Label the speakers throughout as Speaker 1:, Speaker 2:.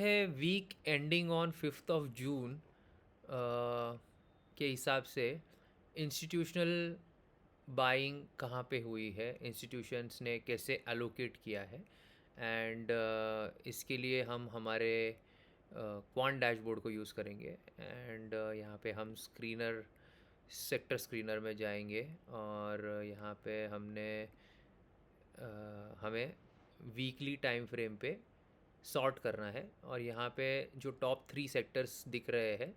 Speaker 1: है week ending on 5 के हिसाब से इंस्टीट्यूशनल बाइंग कहाँ पे हुई है, इंस्टीट्यूशंस ने कैसे एलोकेट किया है। एंड इसके लिए हम हमारे क्वांट डैशबोर्ड को यूज़ करेंगे। एंड यहाँ पे हम सेक्टर स्क्रीनर में जाएंगे और यहाँ पे हमें वीकली टाइम फ्रेम पे सॉर्ट करना है। और यहाँ पे जो टॉप 3 सेक्टर्स दिख रहे हैं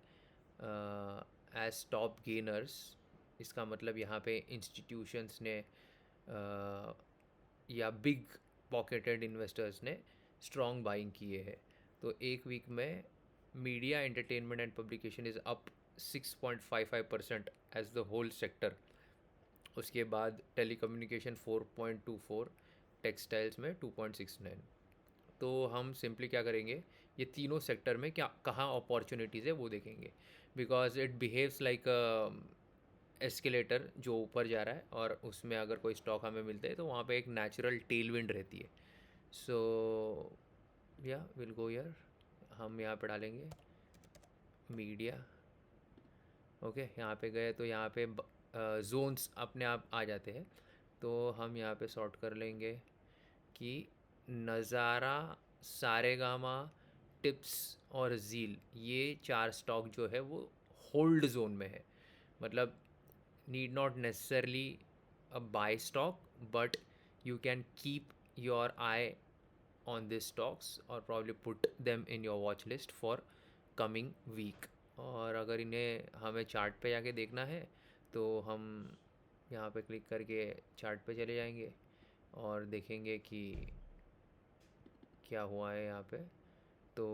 Speaker 1: एज टॉप गेनर्स, इसका मतलब यहाँ पे इंस्टीट्यूशंस ने या बिग पॉकेटेड इन्वेस्टर्स ने स्ट्रॉन्ग बाइंग किए हैं। तो एक वीक में media entertainment and publication is up 6.55% as the whole sector. उसके बाद टेलीकम्युनिकेशन 4.24, टेक्सटाइल्स में 2.69। तो हम सिंपली क्या करेंगे, ये तीनों सेक्टर में क्या कहाँ अपॉर्चुनिटीज़ है वो देखेंगे। Because it behaves like escalator जो ऊपर जा रहा है, और उसमें अगर कोई स्टॉक हमें मिलता है तो वहाँ पे एक नेचुरल टेल विंड रहती है। सो या विल गो ईयर, हम यहाँ पे डालेंगे मीडिया। ओके, यहाँ पे गए तो यहाँ पे जोन्स अपने आप आ जाते हैं। तो हम यहाँ पे सॉर्ट कर लेंगे कि नज़ारा, सारेगामा, टिप्स और ज़ील, ये 4 स्टॉक जो है वो होल्ड जोन में है। मतलब need not necessarily a buy stock, but you can keep your eye on these stocks or probably put them in your watch list for coming week। और अगर इन्हें हमें चार्ट पे जाके देखना है तो हम यहाँ पे क्लिक करके चार्ट पे चले जाएंगे और देखेंगे कि क्या हुआ है यहाँ पे। तो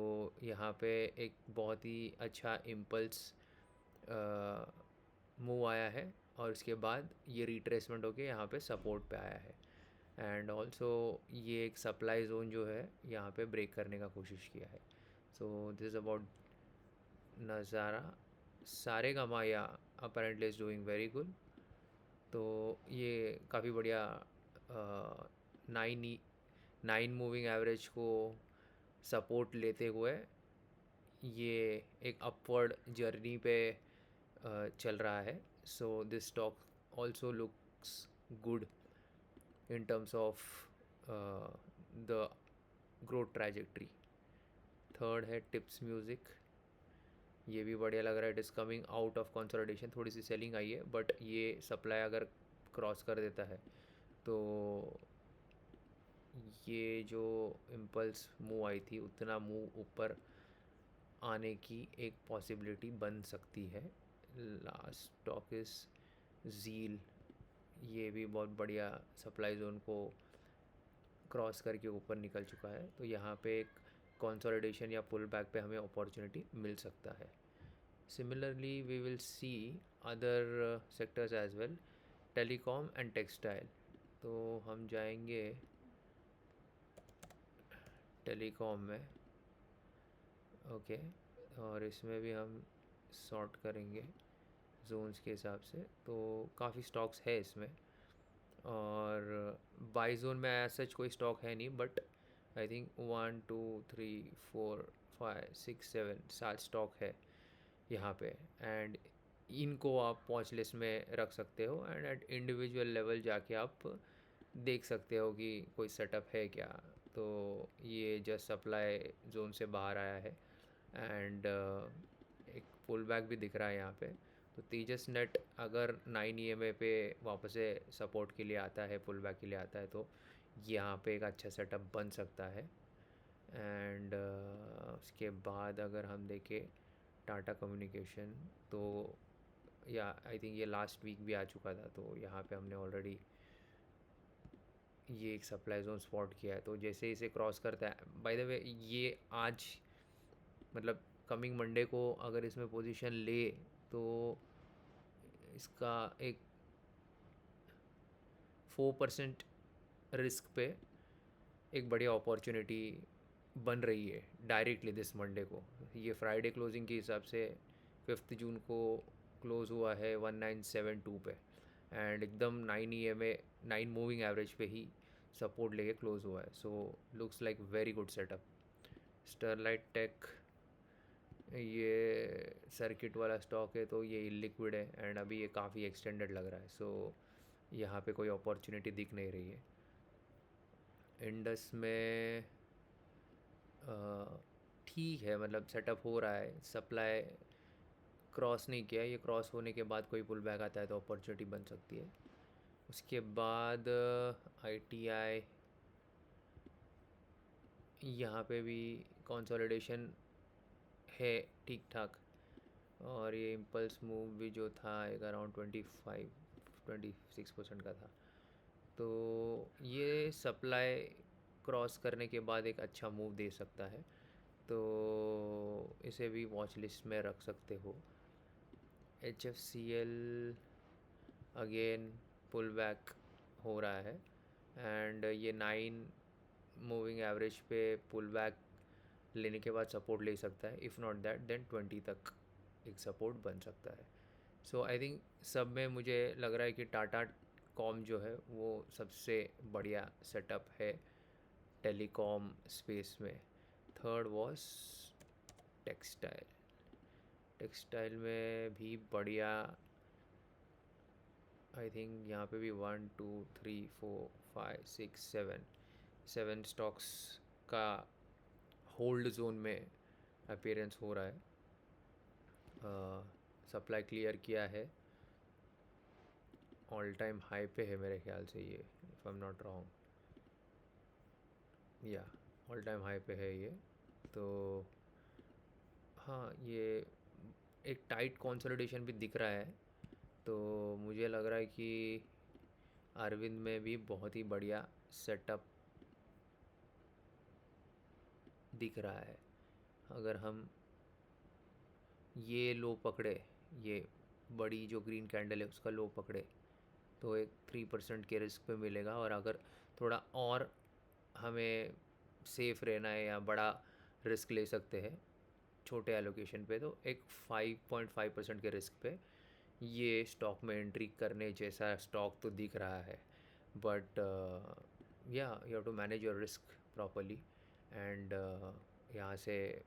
Speaker 1: यहाँ पे एक बहुत ही अच्छा इम्पल्स मूव आया है, और उसके बाद ये रिट्रेसमेंट होके यहाँ पे सपोर्ट पे आया है। एंड ऑल्सो ये एक सप्लाई जोन जो है यहाँ पे ब्रेक करने का कोशिश किया है। सो दिस इज़ अबाउट नज़ारा। सारेगामा या apparently is doing very good. तो ये काफ़ी बढ़िया 9 मूविंग एवरेज को सपोर्ट लेते हुए ये एक अपवर्ड जर्नी पे चल रहा है। So this stock also looks good in terms of the growth trajectory। Third है टिप्स म्यूज़िक, ये भी बढ़िया लग रहा है। It is coming out of consolidation, थोड़ी सी सेलिंग आई है, बट ये सप्लाई अगर क्रॉस कर देता है तो ये जो इम्पल्स मूव आई थी उतना मूव ऊपर आने की एक पॉसिबिलिटी बन सकती है। लास्ट स्टॉक इज़ ज़ील, ये भी बहुत बढ़िया सप्लाई जोन को क्रॉस करके ऊपर निकल चुका है। तो यहाँ पे एक कंसोलिडेशन या पुल बैक पे हमें अपॉर्चुनिटी मिल सकता है। Similarly we will see other sectors as well, telecom and textile. तो हम जाएंगे टेलीकॉम में। ओके, और इसमें भी हम सॉर्ट करेंगे जोन्स के हिसाब से। तो काफ़ी स्टॉक्स है इसमें, और बाई जोन में ऐसा कोई स्टॉक है नहीं, बट आई थिंक 1 2 3 4 5 6 7 7 स्टॉक है यहाँ पे। एंड इनको आप वॉच लिस्ट में रख सकते हो, एंड एट इंडिविजुअल लेवल जाके आप देख सकते हो कि कोई सेटअप है क्या। तो ये जस्ट सप्लाई जोन से बाहर आया है, एंड एक पुल बैक भी दिख रहा है यहाँ पे। तो तेजस नेट अगर 9 EMA पे वापस से सपोर्ट के लिए आता है, पुल बैक के लिए आता है, तो यहाँ पे एक अच्छा सेटअप बन सकता है। एंड उसके बाद अगर हम देखें टाटा कम्युनिकेशन, तो या आई थिंक ये लास्ट वीक भी आ चुका था, तो यहाँ पे हमने ऑलरेडी ये एक सप्लाई जोन स्पॉट किया है। तो जैसे इसे क्रॉस करता है, बाय द वे ये आज मतलब कमिंग मंडे को अगर इसमें पोजीशन ले तो इसका एक 4% रिस्क पे एक बढ़िया अपॉर्चुनिटी बन रही है डायरेक्टली दिस मंडे को। ये फ्राइडे क्लोजिंग के हिसाब से 5 जून को क्लोज़ हुआ है 1972 पे, एंड एकदम 9 EMA 9 मूविंग एवरेज पे ही सपोर्ट लेके क्लोज़ हुआ है। So looks like very good setup. Sterlite Tech ये सर्किट वाला स्टॉक है, तो ये इलिक्विड है एंड अभी ये काफ़ी एक्सटेंडेड लग रहा है, सो यहाँ पे कोई अपॉर्चुनिटी दिख नहीं रही है। इंडस में ठीक है, मतलब सेटअप हो रहा है, सप्लाई क्रॉस नहीं किया, ये क्रॉस होने के बाद कोई पुल बैक आता है तो अपॉर्चुनिटी बन सकती है। उसके बाद ITI, यहाँ पे भी कंसोलिडेशन है ठीक ठाक, और ये इम्पल्स मूव भी जो था एक अराउंड 26% का था, तो ये सप्लाई क्रॉस करने के बाद एक अच्छा मूव दे सकता है, तो इसे भी वॉच लिस्ट में रख सकते हो। HFCL अगेन पुल बैक हो रहा है एंड ये 9 मूविंग एवरेज पे पुल बैक लेने के बाद सपोर्ट ले सकता है, इफ़ नॉट दैट देन 20 तक एक सपोर्ट बन सकता है। सो आई थिंक सब में मुझे लग रहा है कि टाटा कॉम जो है वो सबसे बढ़िया सेटअप है टेलीकॉम स्पेस में। Third was textile. टेक्सटाइल में भी बढ़िया, आई थिंक यहाँ पे भी 1 2 3 4 5 6 7 स्टॉक्स का होल्ड जोन में अपीयरेंस हो रहा है। सप्लाई क्लियर किया है, ऑल टाइम हाई पे है मेरे ख्याल से ये, if I am not wrong, या ऑल टाइम हाई पे है ये। तो हाँ, ये एक टाइट कंसोलिडेशन भी दिख रहा है, तो मुझे लग रहा है कि अरविंद में भी बहुत ही बढ़िया सेटअप दिख रहा है। अगर हम ये लो पकड़े, ये बड़ी जो ग्रीन कैंडल है उसका लो पकड़े, तो एक 3% के रिस्क पे मिलेगा, और अगर थोड़ा और हमें सेफ रहना है या बड़ा रिस्क ले सकते हैं छोटे एलोकेशन पे, तो एक 5.5% के रिस्क पे ये स्टॉक में एंट्री करने जैसा स्टॉक तो दिख रहा है। But yeah you have to manage your risk properly and यहाँ से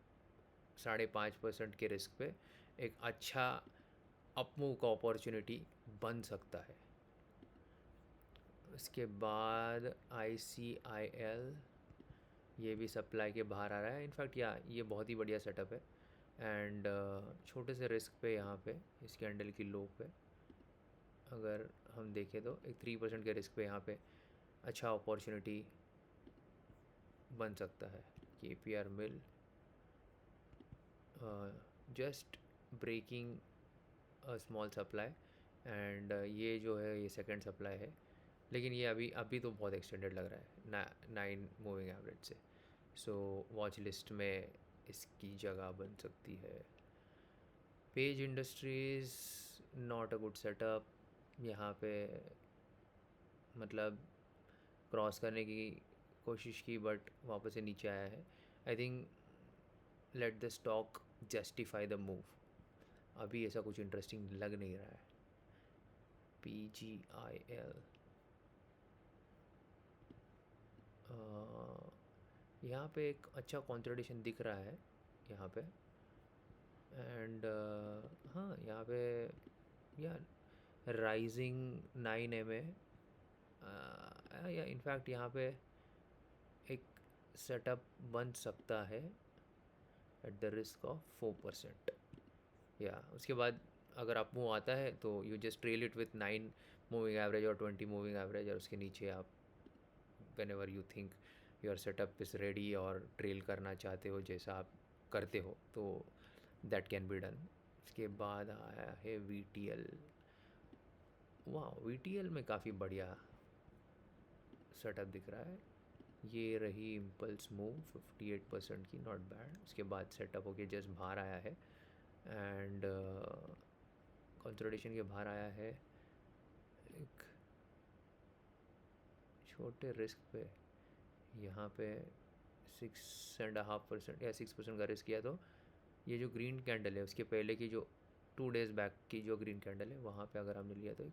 Speaker 1: 5.5% के रिस्क पे एक अच्छा अपमूव का अपॉर्चुनिटी बन सकता है। उसके बाद ICIL, ये भी सप्लाई के बाहर आ रहा है, इनफैक्ट या ये बहुत ही बढ़िया सेटअप है एंड छोटे से रिस्क पे यहाँ पे इस कैंडल की लो पे अगर हम देखें तो एक 3% के रिस्क पे यहाँ पे अच्छा अपॉर्चुनिटी बन सकता है। KPR Mill just breaking a small supply and ये जो है ये सेकंड सप्लाई है, लेकिन ये अभी तो बहुत एक्सटेंडेड लग रहा है 9 मूविंग एवरेज से, सो वॉच लिस्ट में इसकी जगह बन सकती है। Page industries not a good setup, यहाँ पे मतलब क्रॉस करने की कोशिश की बट वापस से नीचे आया है। I think let the stock justify the move, अभी ऐसा कुछ इंटरेस्टिंग लग नहीं रहा है। PGIL यहाँ पे एक अच्छा कंसोलिडेशन दिख रहा है यहाँ पे एंड हाँ यहाँ पे या राइजिंग 9 या इनफैक्ट यहाँ पे एक सेटअप बन सकता है एट द रिस्क ऑफ 4%, या उसके बाद अगर आप मूव आता है तो you just trail it with 9 moving average और 20 मूविंग एवरेज, और उसके नीचे आप whenever you think your setup is ready और ट्रेल करना चाहते हो जैसा आप करते हो तो that can be done। उसके बाद आया है VTL। वाह, VTL में काफ़ी बढ़िया सेटअप दिख रहा है, ये रही इम्पल्स मूव 58% की, नॉट बैड। उसके बाद सेटअप होके जस्ट बाहर आया है एंड कंसोलिडेशन के बाहर आया है एक छोटे रिस्क पे, यहाँ पे 6.5% या 6% का रिस्क किया, तो ये जो ग्रीन कैंडल है उसके पहले की जो 2 डेज़ बैक की जो ग्रीन कैंडल है वहाँ पे अगर हमने लिया तो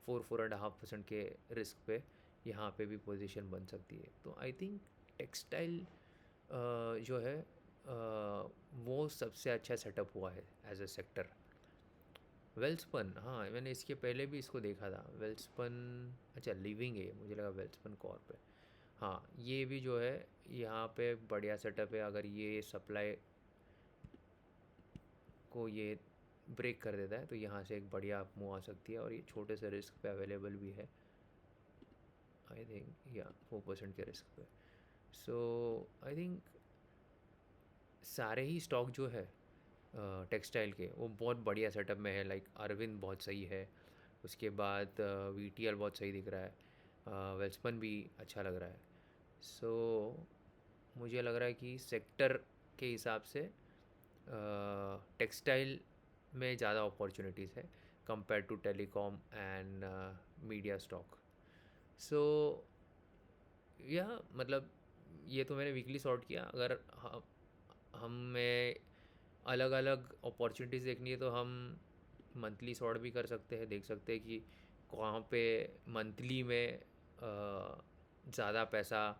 Speaker 1: 4.5% के रिस्क पे यहाँ पे भी पोजीशन बन सकती है। तो आई थिंक टेक्सटाइल जो है वो सबसे अच्छा सेटअप हुआ है एज अ सेक्टर। वेल्सपन, हाँ मैंने इसके पहले भी इसको देखा था। वेल्सपन, अच्छा लिविंग है, मुझे लगा वेल्सपन कॉर्प है। हाँ ये भी जो है यहाँ पे बढ़िया सेटअप है। अगर ये सप्लाई को ये ब्रेक कर देता है तो यहाँ से एक बढ़िया मूव आ सकती है, और ये छोटे से रिस्क पे अवेलेबल भी है, आई थिंक या 4% के रिस्क पे। सो आई थिंक सारे ही स्टॉक जो है टेक्सटाइल के वो बहुत बढ़िया सेटअप में है। लाइक अरविंद बहुत सही है, उसके बाद वीटीएल बहुत सही दिख रहा है, वेल्सपन भी अच्छा लग रहा है। सो मुझे लग रहा है कि सेक्टर के हिसाब से टेक्सटाइल में ज़्यादा अपॉर्चुनिटीज़ है compare to telecom and media stock. So या मतलब ये तो मैंने वीकली सॉर्ट किया। अगर हमें अलग अलग अपॉर्चुनिटीज़ देखनी है तो हम मंथली सॉर्ट भी कर सकते हैं, देख सकते हैं कि कहाँ पे मंथली में ज़्यादा पैसा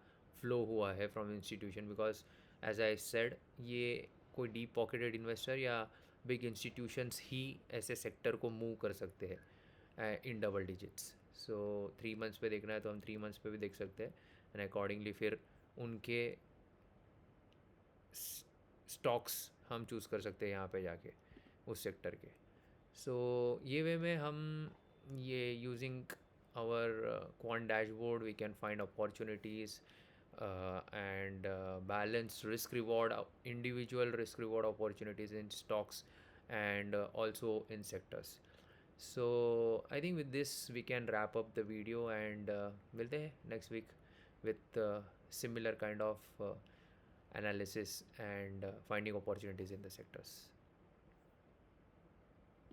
Speaker 1: फ्लो हुआ है from institution. Because as I said, ये कोई डीप पॉकेटेड इन्वेस्टर या बिग इंस्टीट्यूशंस ही ऐसे सेक्टर को मूव कर सकते हैं in double digits. So 3 months पे देखना है तो हम 3 मंथ्स पे भी देख सकते हैं, एंड अकॉर्डिंगली फिर उनके स्टॉक्स हम चूज़ कर सकते हैं यहाँ पे जाके उस सेक्टर के। सो ये वे में हम ये using our quant dashboard we can find opportunities and balance risk reward, individual risk reward opportunities in stocks and also in sectors. So I think with this we can wrap up the video, and milte hain next week with similar kind of analysis and finding opportunities in the sectors.